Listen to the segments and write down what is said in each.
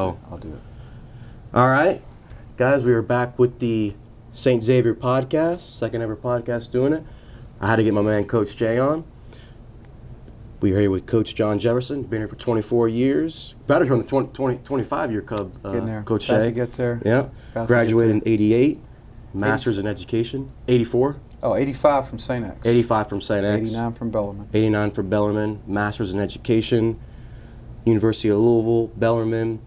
Oh, I'll do it. All right, guys, we are back with the St. Xavier podcast, second ever podcast doing it. I had to get my man Coach Jay on. We are here with Coach John Jefferson, been here for 24 years. About to turn the 25-year Cub, Getting there. Coach About Jay. to get there. Yeah, About to graduated in get there. 88, Master's in Education, 84. Oh, 85 from St. X. 85 from St. X. 89 from Bellarmine. 89 from Bellarmine, Master's in Education, University of Louisville, Bellarmine.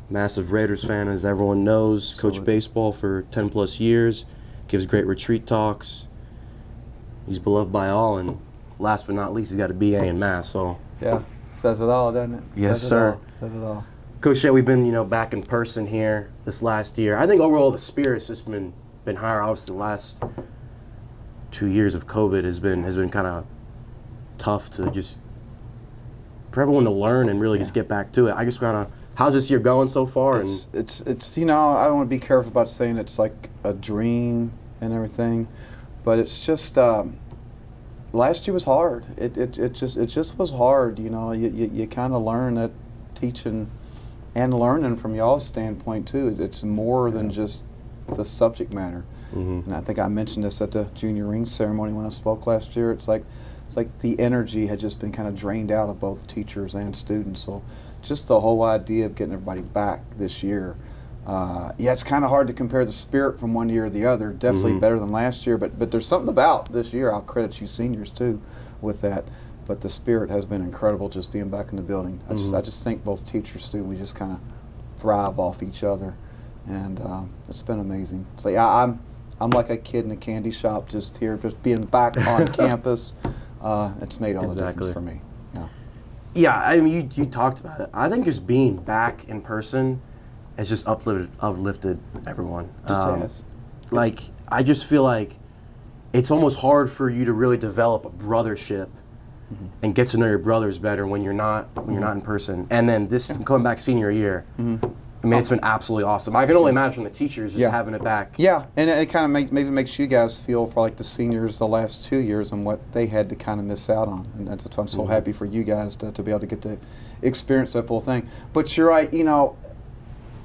Massive Raiders fan, as everyone knows. Absolutely. Coached baseball for 10 plus years. Gives great retreat talks. He's beloved by all, and last but not least, he's got a BA in math. So Yeah, says it all, doesn't it? Yes, Says sir. It all. Says it all. Coach Shea, we've been back in person here this last year. I think overall the spirit's just been higher. Obviously, the last 2 years of COVID has been kind of tough to just for everyone to learn and really just get back to it. I just how's this year going so far? It's I don't want to be careful about saying it's like a dream and everything, but it's just last year was hard. It just was hard. You kind of learn that teaching and learning from y'all's standpoint too. It's more than just the subject matter. Mm-hmm. And I think I mentioned this at the junior ring ceremony when I spoke last year. It's like the energy had just been kind of drained out of both teachers and students. So just the whole idea of getting everybody back this year. It's kind of hard to compare the spirit from one year to the other. Definitely better than last year, but there's something about this year. I'll credit you seniors too with that. But the spirit has been incredible just being back in the building. I just think both teachers too. We just kind of thrive off each other, and it's been amazing. So yeah, I'm like a kid in a candy shop just here, just being back on campus. It's made all the difference for me. Yeah. Yeah, I mean, you talked about it. I think just being back in person has just uplifted everyone. Just has. Like, I just feel like it's almost hard for you to really develop a brothership and get to know your brothers better when you're not in person. And then this coming back senior year, I mean, it's been absolutely awesome. I can only imagine the teachers just having it back. Yeah, and it kind of maybe makes you guys feel for like the seniors the last 2 years and what they had to kind of miss out on. And that's why I'm so happy for you guys to be able to get to experience that full thing. But you're right,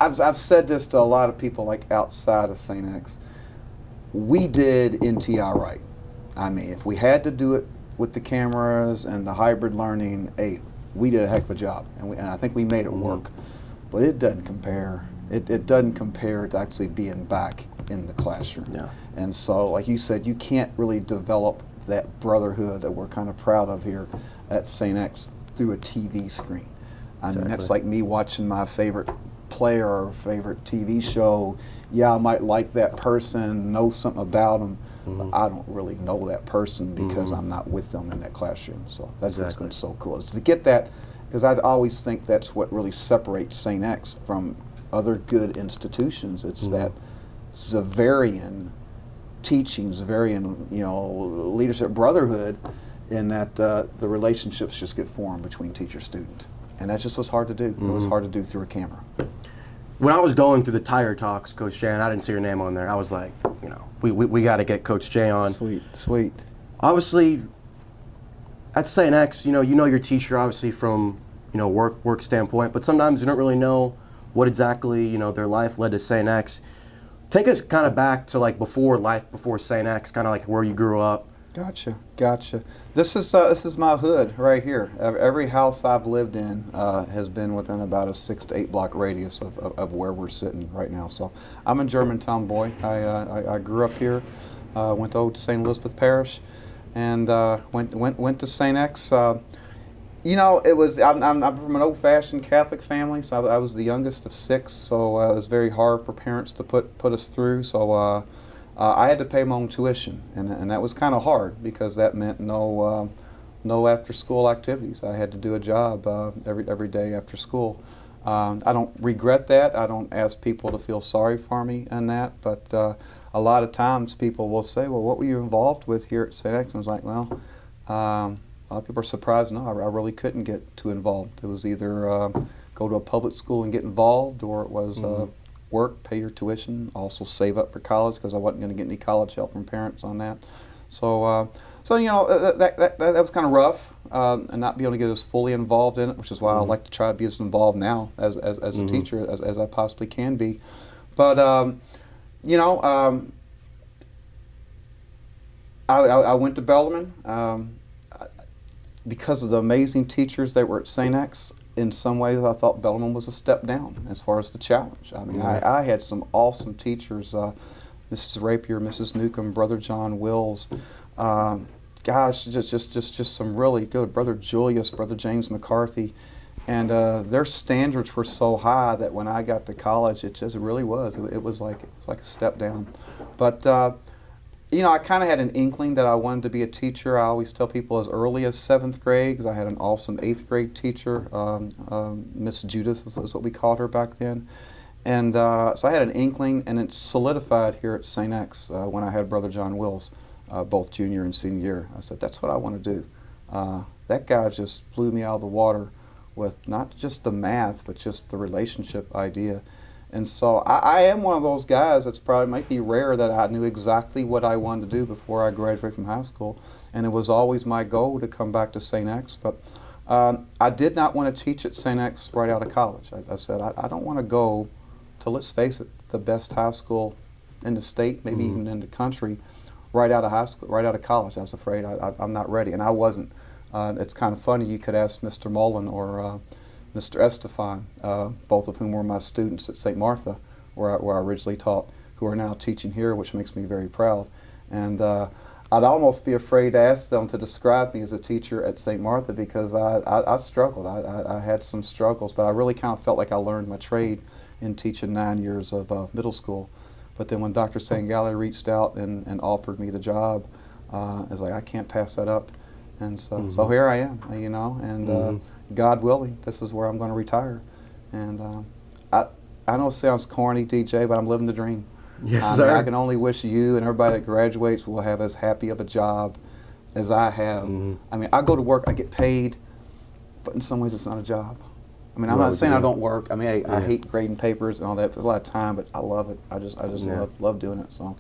I've said this to a lot of people like outside of St. X. We did NTI right. I mean, if we had to do it with the cameras and the hybrid learning, we did a heck of a job, and I think we made it work. But it doesn't compare. It doesn't compare to actually being back in the classroom. Yeah. And so, like you said, you can't really develop that brotherhood that we're kind of proud of here at St. X through a TV screen. I mean, that's like me watching my favorite player or favorite TV show. Yeah, I might like that person, know something about them, but I don't really know that person because I'm not with them in that classroom. So that's what's been so cool, is to get that, because I always think that's what really separates St. X from other good institutions. It's that Xavierian teaching, Xavierian, leadership, brotherhood, in that the relationships just get formed between teacher-student. And that's just what's hard to do. It was hard to do through a camera. When I was going through the tire talks, Coach Jay, and I didn't see your name on there, I was like, we got to get Coach Jay on. Sweet. Obviously, at St. X, you know your teacher obviously from work standpoint, but sometimes you don't really know what exactly their life led to St. X. Take us kind of back to like before St. X, kind of like where you grew up. Gotcha. This is my hood right here. Every house I've lived in has been within about a 6 to 8 block radius of where we're sitting right now. So I'm a Germantown boy. I grew up here, went to old St. Elizabeth Parish, and went to St. X. It was I'm from an old-fashioned Catholic family, so I was the youngest of 6. So it was very hard for parents to put us through. So. I had to pay my own tuition, and that was kind of hard because that meant no after-school activities. I had to do a job every day after school. I don't regret that. I don't ask people to feel sorry for me in that, but a lot of times people will say, well, what were you involved with here at St. X? And I was like, well, a lot of people are surprised. No, I really couldn't get too involved. It was either go to a public school and get involved, or it was work, pay your tuition, also save up for college because I wasn't going to get any college help from parents on that. So So that was kind of rough, and not be able to get as fully involved in it, which is why I like to try to be as involved now as a teacher as I possibly can be. But I went to Bellarmine because of the amazing teachers that were at St. X. In some ways, I thought Bellarmine was a step down as far as the challenge. I mean, I had some awesome teachers, Mrs. Rapier, Mrs. Newcomb, Brother John Wills. Gosh, just some really good. Brother Julius, Brother James McCarthy. And their standards were so high that when I got to college, it just really was. It was like a step down. But I kind of had an inkling that I wanted to be a teacher. I always tell people as early as 7th grade, because I had an awesome 8th grade teacher, Miss Judith is what we called her back then. And so I had an inkling, and it solidified here at St. X when I had Brother John Wills, both junior and senior year. I said, that's what I want to do. That guy just blew me out of the water with not just the math, but just the relationship idea. And so I am one of those guys that's probably might be rare that I knew exactly what I wanted to do before I graduated from high school. And it was always my goal to come back to St. X. But I did not want to teach at St. X right out of college. I said, I don't want to go to, let's face it, the best high school in the state, maybe even in the country, right out of high school, right out of college. I was afraid I'm not ready, and I wasn't. It's kind of funny. You could ask Mr. Mullen or Mr. Estefan, both of whom were my students at St. Martha, where I originally taught, who are now teaching here, which makes me very proud. And I'd almost be afraid to ask them to describe me as a teacher at St. Martha because I struggled. I had some struggles, but I really kind of felt like I learned my trade in teaching 9 years of middle school. But then when Dr. Sangalli reached out and offered me the job, I was like, I can't pass that up. And so here I am, and God willing, this is where I'm going to retire. And I know it sounds corny, DJ, but I'm living the dream. Yes, sir. I can only wish you and everybody that graduates will have as happy of a job as I have. I mean, I go to work, I get paid, but in some ways it's not a job. I mean, I'm not saying I don't work. I mean, I hate grading papers and all that. There's a lot of time, but I love it. I just love doing it. So,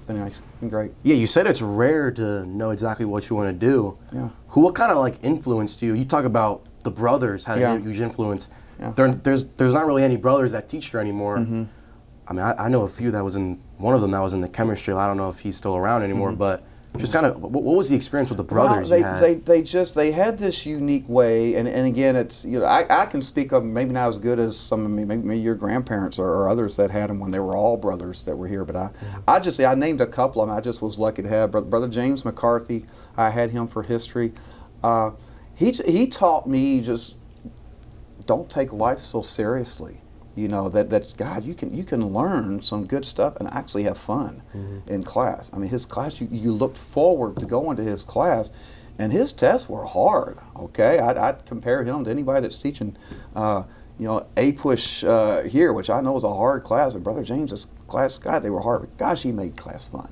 but anyway, it's been great. Yeah, you said it's rare to know exactly what you want to do. Yeah. What kind of influenced you? You talk about the brothers had a huge influence. Yeah. There's not really any brothers that teach here anymore. I mean, I know a few that was in, one of them that was in the chemistry. I don't know if he's still around anymore, but just kind of, what was the experience with the brothers you had? They had this unique way, and again, it's, I can speak of maybe not as good as some of maybe your grandparents or others that had them when they were all brothers that were here, but I named a couple of them. I just was lucky to have Brother James McCarthy. I had him for history. He taught me just don't take life so seriously. That God, you can learn some good stuff and actually have fun in class. I mean, his class, you looked forward to going to his class, and his tests were hard. Okay, I'd compare him to anybody that's teaching, APUSH here, which I know is a hard class. And Brother James's class, God, they were hard, but gosh, he made class fun.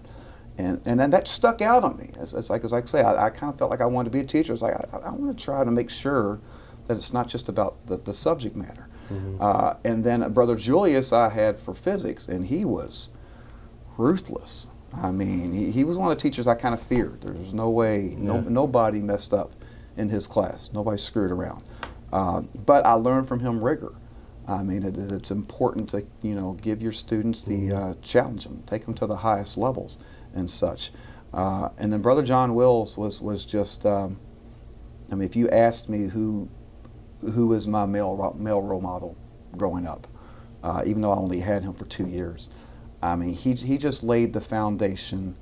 And then that stuck out on me. It's like I say, I kind of felt like I wanted to be a teacher. It's like I want to try to make sure that it's not just about the subject matter. And then Brother Julius I had for physics, and he was ruthless. I mean, he was one of the teachers I kind of feared. There's no way, nobody messed up in his class. Nobody screwed around. But I learned from him rigor. I mean, it's important to, give your students the challenge them, take them to the highest levels and such. And then Brother John Wills was just, if you asked me who is my male role model growing up, even though I only had him for 2 years. I mean, he just laid the foundation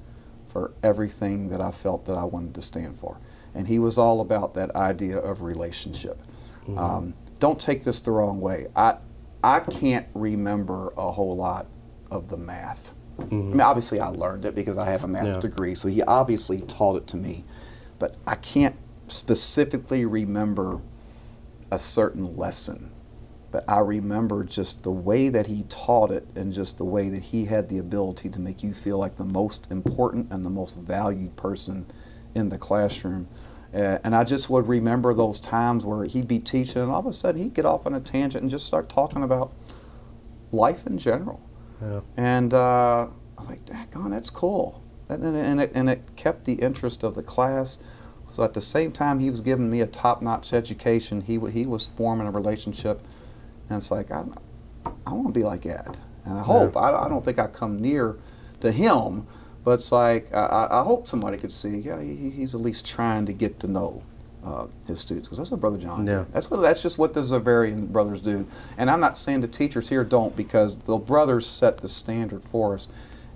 for everything that I felt that I wanted to stand for. And he was all about that idea of relationship. Don't take this the wrong way. I can't remember a whole lot of the math. I mean, obviously I learned it because I have a math degree, so he obviously taught it to me. But I can't specifically remember a certain lesson, but I remember just the way that he taught it and just the way that he had the ability to make you feel like the most important and the most valued person in the classroom. And I just would remember those times where he'd be teaching and all of a sudden he'd get off on a tangent and just start talking about life in general. And I was like, daggone, that's cool. and it kept the interest of the class. So at the same time he was giving me a top-notch education, he was forming a relationship, and it's like I want to be like Ed, and I hope I don't think I come near to him, but it's like I hope somebody could see, yeah, he's at least trying to get to know his students, because that's what Brother John did. That's just what the Xavierian Brothers do, and I'm not saying the teachers here don't, because the brothers set the standard for us.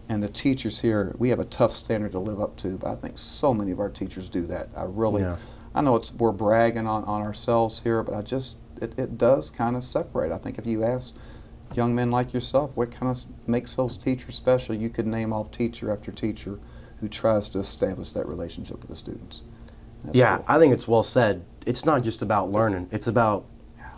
And the teachers here, we have a tough standard to live up to, but I think so many of our teachers do that. I know we're bragging on ourselves here, but it does kind of separate. I think if you ask young men like yourself, what kind of makes those teachers special, you could name off teacher after teacher who tries to establish that relationship with the students. That's cool. I think it's well said. It's not just about learning. It's about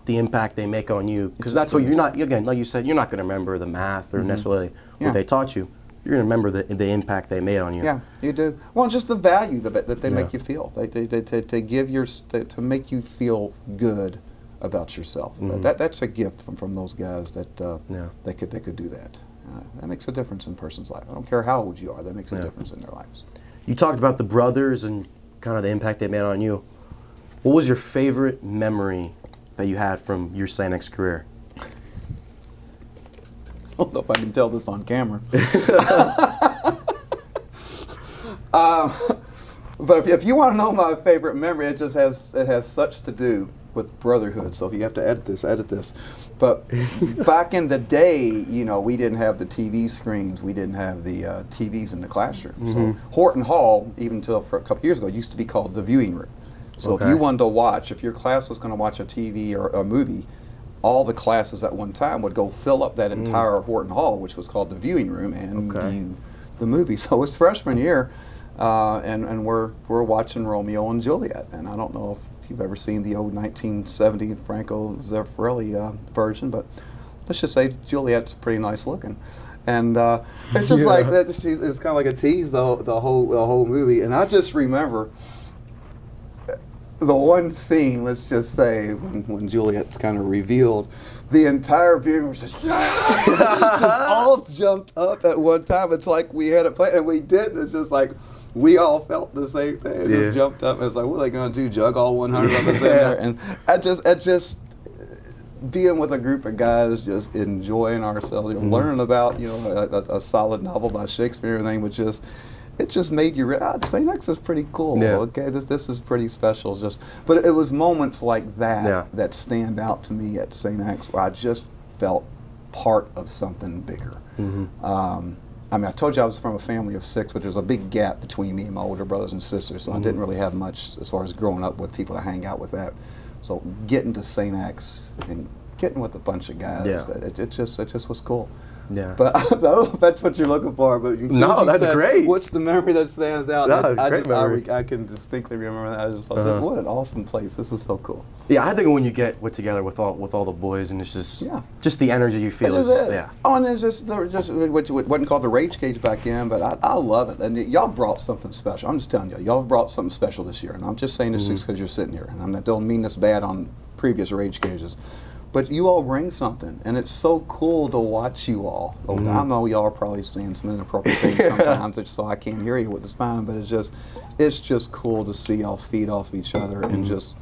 the impact they make on you, because that's what you're not, again, like you said, you're not going to remember the math or necessarily what they taught you. You're going to remember the impact they made on you. Yeah, you do. Well, just the value that they make you feel. To make you feel good about yourself. That's a gift from those guys that they could do that. That makes a difference in a person's life. I don't care how old you are. That makes a difference in their lives. You talked about the brothers and kind of the impact they made on you. What was your favorite memory that you had from your St. X career? I don't know if I can tell this on camera. But if you want to know my favorite memory, it has such to do with brotherhood. So if you have to edit this. But back in the day, we didn't have the TV screens. We didn't have the TVs in the classroom. So Horton Hall, even until for a couple years ago, used to be called the viewing room. So if you wanted to watch, if your class was going to watch a TV or a movie, all the classes at one time would go fill up that entire Horton Hall, which was called the viewing room, and view the movie. So it's freshman year, and we're watching Romeo and Juliet. And I don't know if you've ever seen the old 1970 Franco Zeffirelli version, but let's just say Juliet's pretty nice looking. And it's just like that. It's kind of like a tease, the whole movie. And I just remember the one scene, let's just say, when Juliet's kind of revealed, the entire viewing was just, just all jumped up at one time. It's like we had it planned, and we did. It's just like we all felt the same thing. It just jumped up, and it's like, what are they going to do, jug all 100 of us in there? And I just being with a group of guys, just enjoying ourselves, learning about, a solid novel by Shakespeare and everything, it just made you realize, St. X is pretty cool. Yeah. Okay, this is pretty special. But it was moments like that that stand out to me at St. X, where I just felt part of something bigger. I told you I was from a family of 6, but there's a big gap between me and my older brothers and sisters, so I didn't really have much as far as growing up with people to hang out with that. So getting to St. X and getting with a bunch of guys, it just was cool. Yeah. But I don't know if that's what you're looking for. But no, that's great. What's the memory that stands out? No, it's great memory. I can distinctly remember that. I just thought, what an awesome place. This is so cool. Yeah, I think when you get together with all the boys, and it's just the energy you feel is Oh, and it's just what wasn't called the Rage Cage back then, but I love it. And y'all brought something special. I'm just telling y'all brought something special this year. And I'm just saying this because you're sitting here, and I don't mean this bad on previous Rage Cages. But you all bring something, and it's so cool to watch you all. I know y'all are probably saying some inappropriate things sometimes, so I can't hear you, which is fine. But it's just cool to see y'all feed off each other and just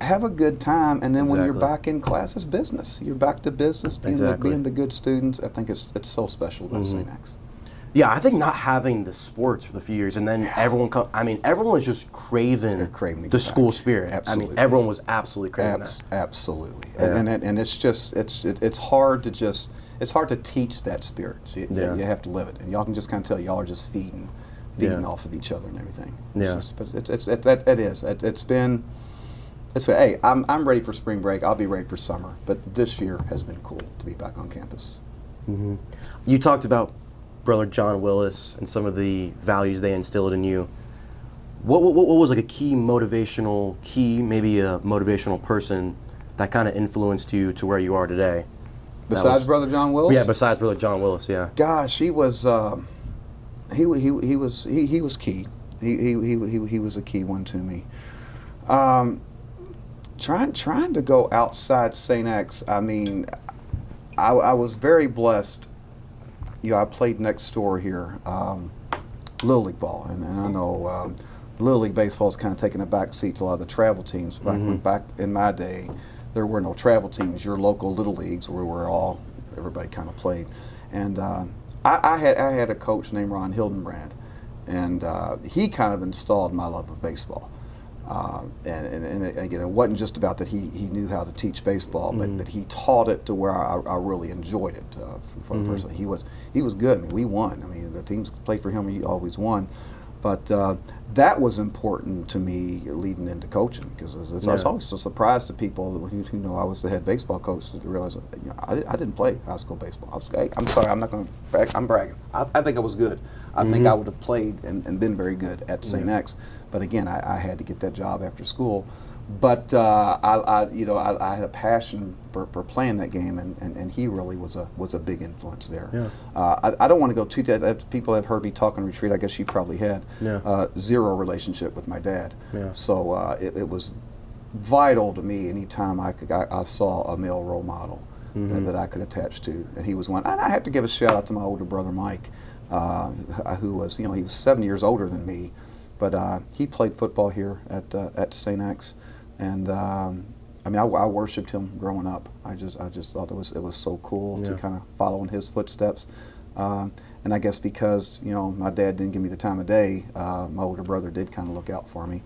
have a good time. And then when you're back in class, it's business. You're back to business, being the good students. I think it's so special about St. X. Yeah, I think not having the sports for the few years, and then everyone was just craving the school spirit. Absolutely. Everyone was absolutely craving that. Absolutely. Yeah. And it's hard to teach that spirit. You have to live it. And y'all can just kind of tell y'all are just feeding off of each other and everything. Hey, I'm ready for spring break. I'll be ready for summer. But this year has been cool to be back on campus. You talked about Brother John Willis and some of the values they instilled in you. What was like maybe a motivational person that kind of influenced you to where you are today? Besides Brother John Willis? Yeah, besides Brother John Willis, yeah. Gosh, he was he was key. He was a key one to me. Trying to go outside St. X, I mean, I was very blessed. I played next door here. Little League ball, and I know Little League baseball is kind of taking a back seat to a lot of the travel teams. Back in my day, there were no travel teams. Your local Little Leagues where everybody kind of played, and I had a coach named Ron Hildenbrand, and he kind of installed my love of baseball. And again, it wasn't just about that he knew how to teach baseball, but he taught it to where I really enjoyed it. For the first time, he was good. I mean, we won. I mean, the teams that played for him, he always won. But that was important to me leading into coaching, because it's always a surprise to people who know I was the head baseball coach to realize I didn't play high school baseball. I'm sorry, I'm not going to brag. I'm bragging. I think I was good. I think I would have played and been very good at St. X. But again, I had to get that job after school. But I had a passion for playing that game, and he really was a big influence there. Yeah. I don't want to go too deep. People have heard me talk on retreat. I guess you probably had. Yeah. Zero relationship with my dad. Yeah. So it was vital to me anytime I saw a male role model that I could attach to, and he was one. And I have to give a shout out to my older brother Mike, who was he was 7 years older than me. But he played football here at St. X, and I mean I worshipped him growing up. I just thought it was so cool to kind of follow in his footsteps. And I guess because my dad didn't give me the time of day, my older brother did kind of look out for me,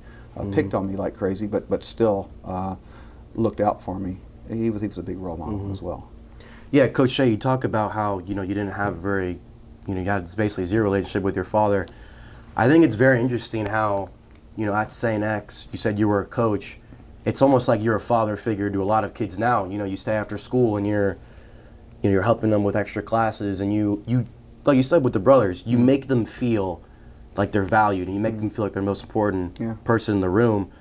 picked on me like crazy, but still looked out for me. He was a big role model as well. Yeah, Coach Shea, you talk about how you didn't have you had basically zero relationship with your father. I think it's very interesting how, at St. X, you said you were a coach. It's almost like you're a father figure to a lot of kids now. You stay after school and you're helping them with extra classes, and you like you said with the brothers, you make them feel like they're valued, and you make them feel like they're the most important person in the room.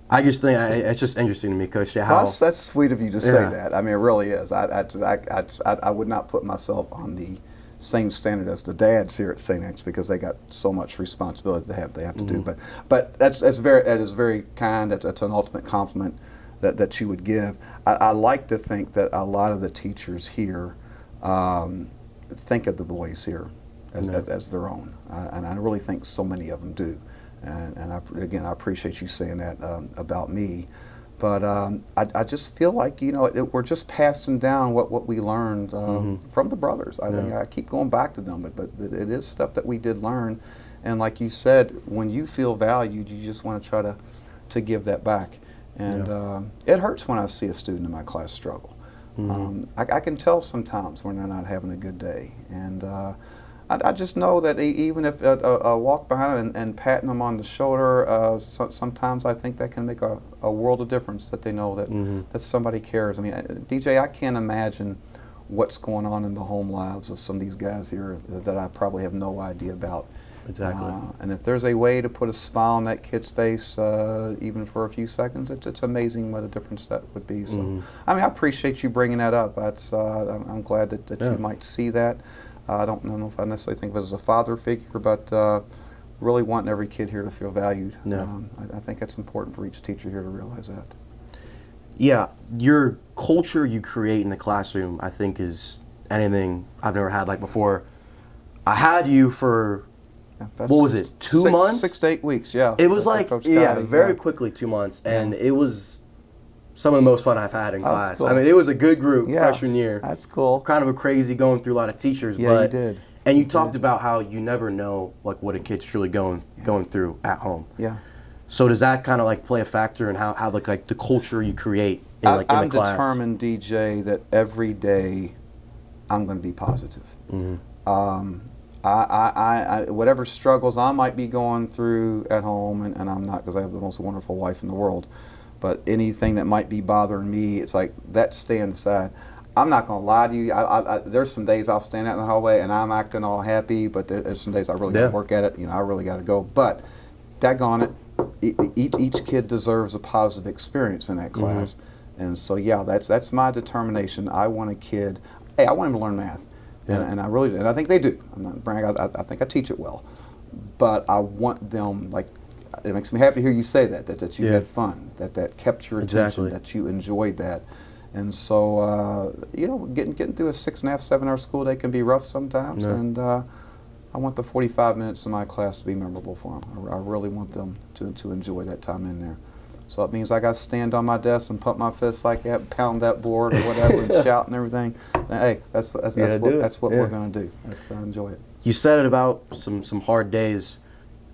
I just think it's just interesting to me, Coach Shea, how that's sweet of you to say that. I mean, it really is. I would not put myself on the same standard as the dads here at St. X, because they got so much responsibility they have to do. But that is very kind. That's an ultimate compliment that you would give. I like to think that a lot of the teachers here think of the boys here as their own, and I really think so many of them do. And I appreciate you saying that about me. But I just feel like we're just passing down what we learned from the brothers. I think I keep going back to them, but it is stuff that we did learn. And like you said, when you feel valued, you just want to try to give that back. And it hurts when I see a student in my class struggle. I can tell sometimes when they're not having a good day. And I just know that even if a walk behind and patting them on the shoulder, sometimes I think that can make a world of difference, that they know that somebody cares. I mean, DJ, I can't imagine what's going on in the home lives of some of these guys here that I probably have no idea about. Exactly. And if there's a way to put a smile on that kid's face, even for a few seconds, it's amazing what a difference that would be. So, I mean, I appreciate you bringing that up. I'm glad that you might see that. I don't know if I necessarily think of it as a father figure, but really wanting every kid here to feel valued. I think it's important for each teacher here to realize that. Yeah, your culture you create in the classroom, I think, is anything I've never had like before. I had you for, what was it, 2 months? 6 to 8 weeks, yeah. It was like, very quickly 2 months, and it was some of the most fun I've had in class. Cool. I mean, it was a good group freshman year. That's cool. Kind of a crazy going through a lot of teachers. Yeah, you did. And you talked about how you never know like what a kid's truly going through at home. Yeah. So does that kind of like play a factor in how like the culture you create in the class? I'm determined, DJ, that every day I'm going to be positive. I whatever struggles I might be going through at home, and I'm not, because I have the most wonderful wife in the world. But anything that might be bothering me, it's like, that stand aside. I'm not going to lie to you. There's some days I'll stand out in the hallway and I'm acting all happy, but there's some days I really got to work at it. I really got to go. But daggone it, each kid deserves a positive experience in that class. And so, that's my determination. I want a kid, I want him to learn math. And I really do. And I think they do. I'm not bragging. I think I teach it well. But I want them, like, it makes me happy to hear you say that you had fun, that kept your attention, that you enjoyed that. And so, getting through a 6.5, 7 hour school day can be rough sometimes. And I want the 45 minutes of my class to be memorable for them. I really want them to enjoy that time in there. So it means I got to stand on my desk and pump my fists like that, pound that board or whatever, and shout and everything. And, hey, that's what we're going to do. I enjoy it. You said it about some hard days.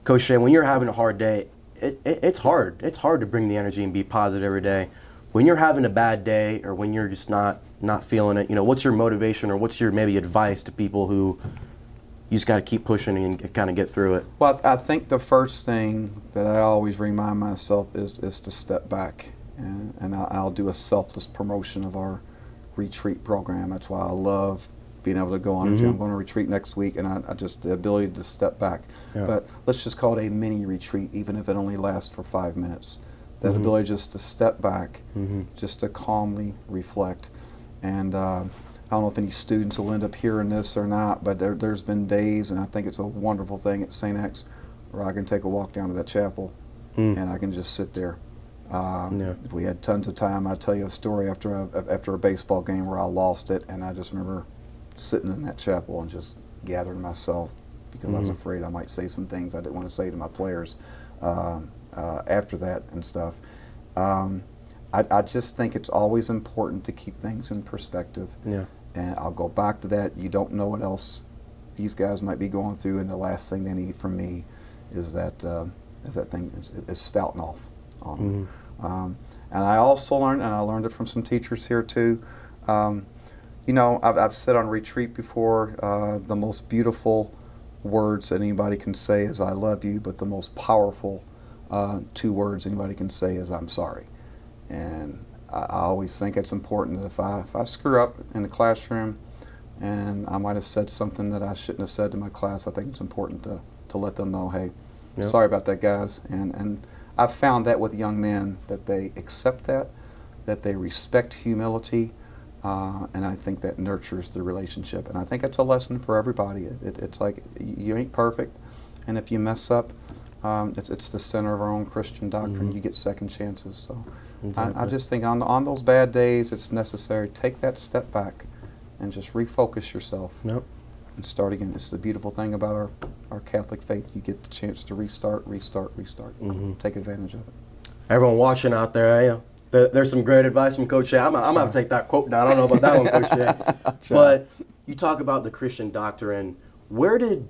Coach Shane, when you're having a hard day, it's hard. It's hard to bring the energy and be positive every day. When you're having a bad day or when you're just not feeling it, what's your motivation or what's your maybe advice to people who you just got to keep pushing and kind of get through it? Well, I think the first thing that I always remind myself is to step back, and I'll do a selfless promotion of our retreat program. That's why I love being able to go on. I'm going to retreat next week, and I just the ability to step back. Yeah. But let's just call it a mini retreat, even if it only lasts for 5 minutes. That ability just to step back, just to calmly reflect, and I don't know if any students will end up hearing this or not, but there's been days, and I think it's a wonderful thing at St. X, where I can take a walk down to that chapel, and I can just sit there. If we had tons of time, I'd tell you a story after a baseball game where I lost it, and I just remember sitting in that chapel and just gathering myself because I was afraid I might say some things I didn't want to say to my players after that and stuff. I just think it's always important to keep things in perspective. Yeah. And I'll go back to that. You don't know what else these guys might be going through, and the last thing they need from me is that thing is spouting off on them. And I also learned, and I learned it from some teachers here too. I've said on retreat before, the most beautiful words that anybody can say is "I love you," but the most powerful 2 words anybody can say is "I'm sorry." And I always think it's important that if I screw up in the classroom and I might have said something that I shouldn't have said to my class, I think it's important to let them know, hey, sorry about that, guys. And I've found that with young men, that they accept that they respect humility, and I think that nurtures the relationship. And I think it's a lesson for everybody. It's like you ain't perfect, and if you mess up, it's the center of our own Christian doctrine. You get second chances. So I just think on those bad days, it's necessary to take that step back and just refocus yourself and start again. It's the beautiful thing about our Catholic faith. You get the chance to restart. Take advantage of it. Everyone watching out there, there's some great advice from Coach Shea. I'm going to have to take that quote down. I don't know about that one, Coach Shea. But you talk about the Christian doctrine. Where did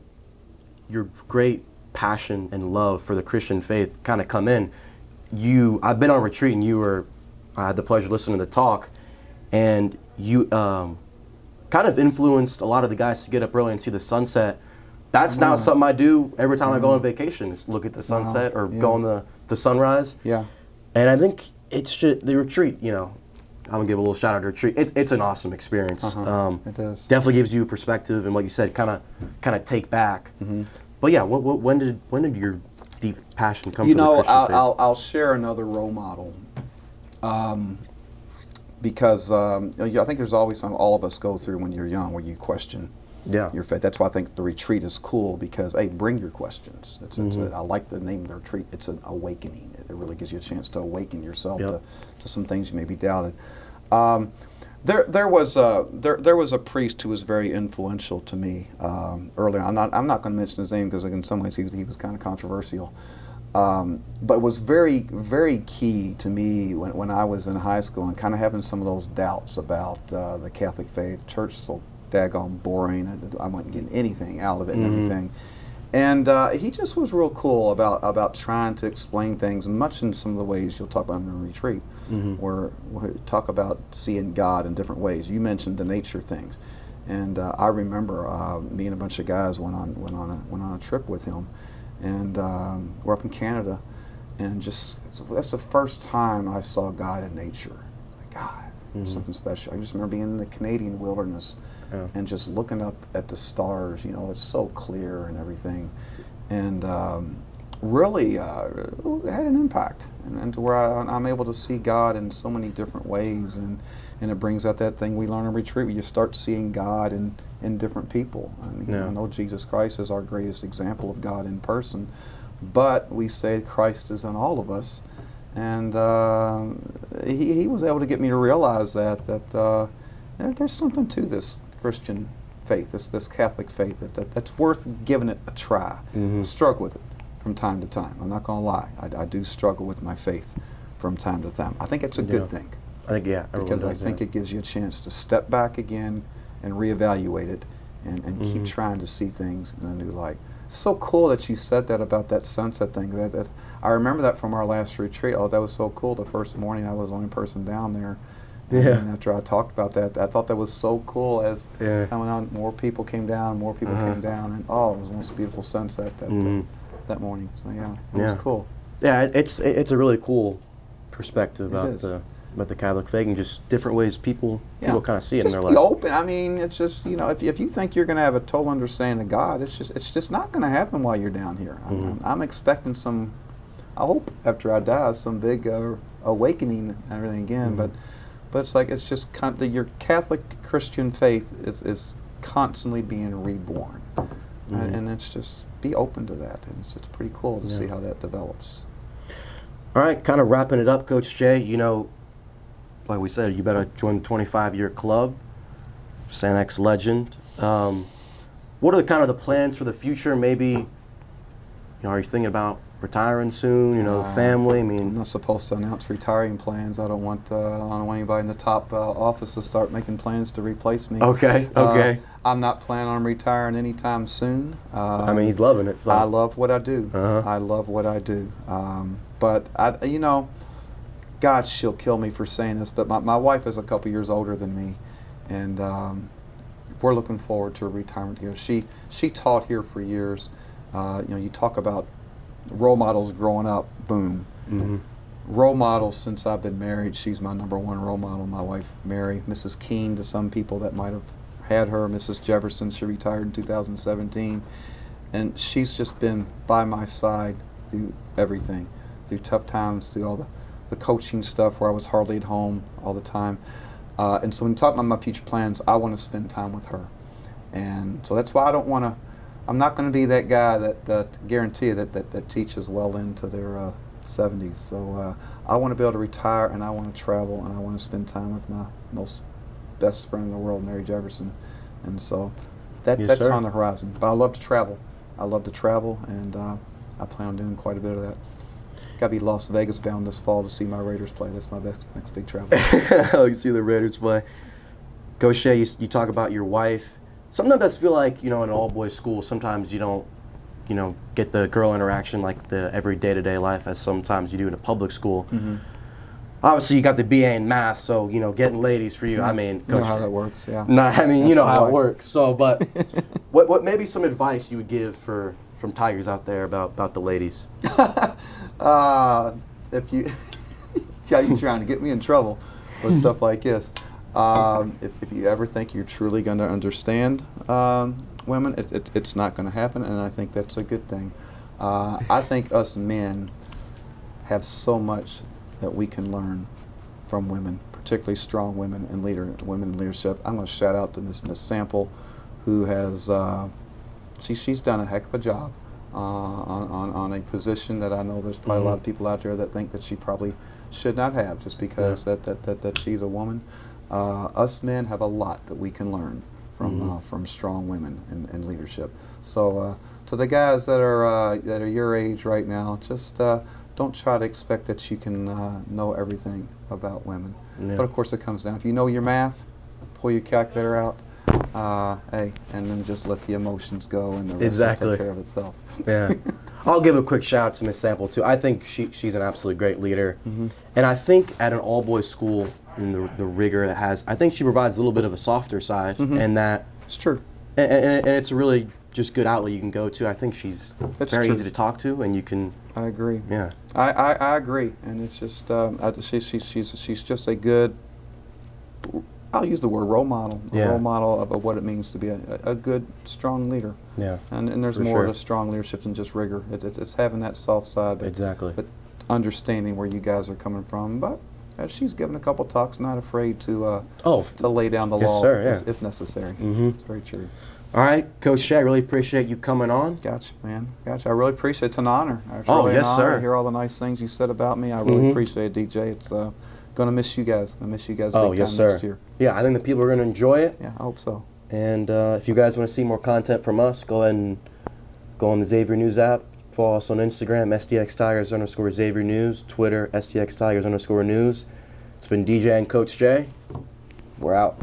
your great passion and love for the Christian faith kind of come in? I've been on retreat, and I had the pleasure of listening to the talk, and you kind of influenced a lot of the guys to get up early and see the sunset. That's now something I do every time I go on vacation, is look at the sunset or go on the sunrise. Yeah. And I think it's just the retreat, I'm going to give a little shout out to retreat. It's an awesome experience. It does. Definitely gives you perspective and, like you said, kind of take back. But yeah, when did your deep passion come from the Christian faith? I'll share another role model, because I think there's always something all of us go through when you're young, where you question your faith. That's why I think the retreat is cool, because hey, bring your questions. I like the name of the retreat. It's an awakening. It really gives you a chance to awaken yourself to some things you maybe doubted. There was a priest who was very influential to me earlier. I'm not going to mention his name because in some ways he was kind of controversial, but it was very, very key to me when I was in high school and kind of having some of those doubts about the Catholic faith. Church so daggone boring. I wasn't getting anything out of it and everything. And he just was real cool about trying to explain things, much in some of the ways you'll talk about in a retreat, where we talk about seeing God in different ways. You mentioned the nature things, and I remember me and a bunch of guys went on a trip with him, and we're up in Canada, and that's the first time I saw God in nature. Like, God, something special. I just remember being in the Canadian wilderness. And just looking up at the stars, it's so clear and everything, and really it had an impact, and to where I'm able to see God in so many different ways, and it brings out that thing we learn in retreat, where you start seeing God in different people. I mean, I know Jesus Christ is our greatest example of God in person, but we say Christ is in all of us, and he was able to get me to realize that there's something to this Christian faith, this Catholic faith, that's worth giving it a try. I struggle with it from time to time. I'm not going to lie. I do struggle with my faith from time to time. I think it's a good thing. I think, yeah. Because I think it gives you a chance to step back again and reevaluate it and keep trying to see things in a new light. It's so cool that you said that about that sunset thing. I remember that from our last retreat. Oh, that was so cool. The first morning I was the only person down there. And after I talked about that, I thought that was so cool. As time went on, more people came down, came down, and it was the most beautiful sunset that morning. So it was cool. Yeah, it's a really cool perspective about the Catholic faith and just different ways people kind of see it in their life. Just be open. I mean, it's just, if you think you're going to have a total understanding of God, it's just not going to happen while you're down here. I'm expecting I hope after I die, some big awakening and everything again. But it's like it's just your Catholic Christian faith is constantly being reborn, and it's just be open to that. And it's pretty cool to see how that develops. All right, kind of wrapping it up, Coach Jay. Like we said, you better join the 25-year club. San X legend. What are the plans for the future? Maybe, are you thinking about retiring soon? Family. I mean, I'm not supposed to announce retiring plans. I don't want anybody in the top office to start making plans to replace me. Okay. I'm not planning on retiring anytime soon. I mean, he's loving it. So. I love what I do. I love what I do. But God, she'll kill me for saying this, but my wife is a couple years older than me, and we're looking forward to a retirement here. She taught here for years. You talk about role models growing up, boom. Role models since I've been married, she's my number one role model, my wife Mary. Mrs. Keene, to some people that might have had her. Mrs. Jefferson, she retired in 2017. And she's just been by my side through everything, through tough times, through all the coaching stuff where I was hardly at home all the time. And so when you talk about my future plans, I want to spend time with her. And so that's why I'm not going to be that guy that guarantee you that teaches well into their 70s. So I want to be able to retire, and I want to travel, and I want to spend time with my most best friend in the world, Mary Jefferson. And so that's on the horizon. But I love to travel. And I plan on doing quite a bit of that. Got to be Las Vegas bound this fall to see my Raiders play. That's my next big travel. You see the Raiders play. Coach Shea, you talk about your wife. Sometimes I feel like, in an all-boys school, sometimes you don't, get the girl interaction like the every day-to-day life as sometimes you do in a public school. Obviously, you got the BA in math, so, getting ladies for you, I mean. You know how that works, yeah. You know how it works. So, but what maybe some advice you would give from Tigers out there about the ladies? If you, you're trying to get me in trouble with stuff like this. If you ever think you're truly going to understand women, it's not going to happen, and I think that's a good thing. I think us men have so much that we can learn from women, particularly strong women and women in leadership. I'm going to shout out to Miss Sample, who has she's done a heck of a job on a position that I know there's probably a lot of people out there that think that she probably should not have, just because that she's a woman. Us men have a lot that we can learn from strong women in leadership. So to the guys that are your age right now, just don't try to expect that you can know everything about women. But of course it comes down, if you know your math, pull your calculator out, and then just let the emotions go, and the rest will take care of itself. Yeah. I'll give a quick shout out to Miss Sample too. I think she's an absolutely great leader, and I think at an all-boys school, in the rigor that has, I think she provides a little bit of a softer side, and that it's true, and it's a really just good outlet you can go to. I think she's very easy to talk to, and you can. I agree. Yeah, I agree, and it's just she's just a good. I'll use the word role model. A role model of what it means to be a good, strong leader. Yeah, and there's more to strong leadership than just rigor. It's having that soft side, but understanding where you guys are coming from. But she's given a couple talks, not afraid to lay down the law if necessary. It's very true. All right, Coach Shea, I really appreciate you coming on. Gotcha, man. Gotcha. I really appreciate it. It's an honor. Sir. I hear all the nice things you said about me. I really appreciate it, DJ. It's going to miss you guys. I'll miss you guys big time next year. Yeah, I think the people are going to enjoy it. Yeah, I hope so. And if you guys want to see more content from us, go ahead and go on the Xavier News app. Follow us on Instagram, STX_Xavier News, Twitter, STX_News. It's been DJ and Coach J. We're out.